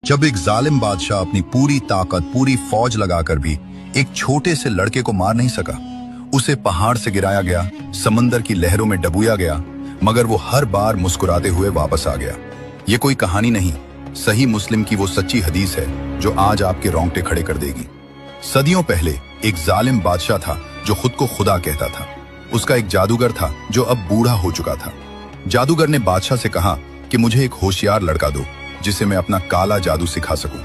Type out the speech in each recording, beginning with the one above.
जब एक जालिम बादशाह अपनी पूरी ताकत, पूरी फौज लगाकर भी एक छोटे से लड़के को मार नहीं सका। उसे पहाड़ से गिराया गया, समंदर की लहरों में डबोया गया, मगर वो हर बार मुस्कुराते हुए वापस आ गया। ये कोई कहानी नहीं, सही मुस्लिम की वो सच्ची हदीस है जो आज आपके रोंगटे खड़े कर देगी। सदियों पहले एक जालिम बादशाह था जो खुद को खुदा कहता था। उसका एक जादूगर था जो अब बूढ़ा हो चुका था। जादूगर ने बादशाह से कहा कि मुझे एक होशियार लड़का दो जिसे मैं अपना काला जादू सिखा सकूं।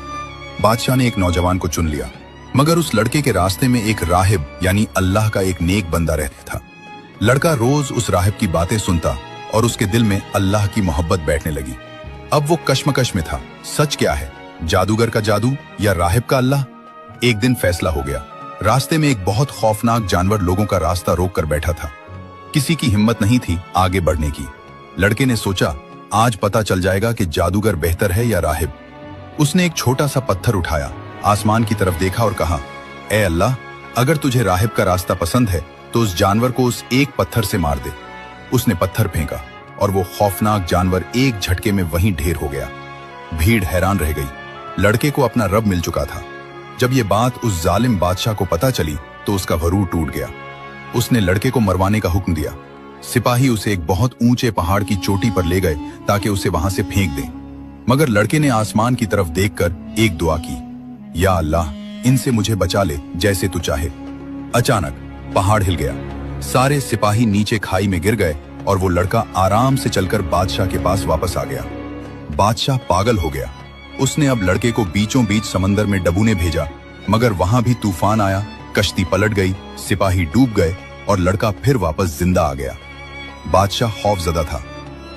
बादशाह ने एक नौजवान को चुन लिया, मगर उस लड़के के रास्ते में एक राहिब यानी अल्लाह का एक नेक बंदा रहता था। लड़का रोज उस राहिब की बातें सुनता और उसके दिल में अल्लाह की मोहब्बत बैठने लगी। अब वो कश्मकश में था, सच क्या है, जादूगर का जादू या राहिब का अल्लाह? एक दिन फैसला हो गया। रास्ते में एक बहुत खौफनाक जानवर लोगों का रास्ता रोक कर बैठा था। किसी की हिम्मत नहीं थी आगे बढ़ने की। लड़के ने सोचा, आज पता चल जाएगा कि जादूगर बेहतर है या राहिब। उसने एक छोटा सा पत्थर उठाया, आसमान की तरफ देखा और कहा, ए अल्लाह, अगर तुझे राहिब का रास्ता पसंद है तो उस जानवर को उस एक पत्थर से मार दे। उसने पत्थर फेंका और वो खौफनाक जानवर एक झटके में वहीं ढेर हो गया। भीड़ हैरान रह गई। लड़के को अपना रब मिल चुका था। जब ये बात उस जालिम बादशाह को पता चली तो उसका वरूर टूट गया। उसने लड़के को मरवाने का हुक्म दिया। सिपाही उसे एक बहुत ऊंचे पहाड़ की चोटी पर ले गए ताकि उसे वहां से फेंक दें। मगर लड़के ने आसमान की तरफ देखकर एक दुआ की, या अल्लाह, इनसे मुझे बचा ले जैसे तू चाहे। अचानक पहाड़ हिल गया, सारे सिपाही नीचे खाई में गिर गए और वो लड़का आराम से चलकर बादशाह के पास वापस आ गया। बादशाह पागल हो गया। उसने अब लड़के को बीचों बीच समंदर में डबूने भेजा, मगर वहां भी तूफान आया, कश्ती पलट गई, सिपाही डूब गए और लड़का फिर वापस जिंदा आ गया। बादशाह खौफजदा था।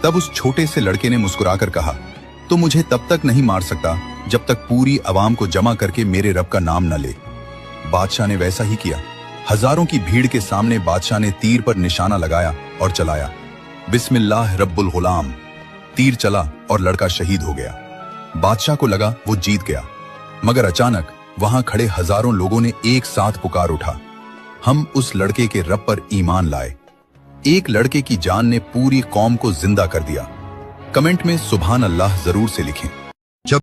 तब उस छोटे से लड़के ने मुस्कुराकर कहा, तो मुझे तब तक नहीं मार सकता जब तक पूरी अवाम को जमा करके मेरे रब का नाम न ले। बादशाह ने वैसा ही किया। हजारों की भीड़ के सामने बादशाह ने तीर पर निशाना लगाया और चलाया, बिस्मिल्लाह रब्बुल गुलाम। तीर चला और लड़का शहीद हो गया। बादशाह को लगा वो जीत गया, मगर अचानक वहां खड़े हजारों लोगों ने एक साथ पुकार उठा, हम उस लड़के के रब पर ईमान लाए। एक लड़के की जान ने पूरी कौम को जिंदा कर दिया। कमेंट में सुभान अल्लाह जरूर से लिखें।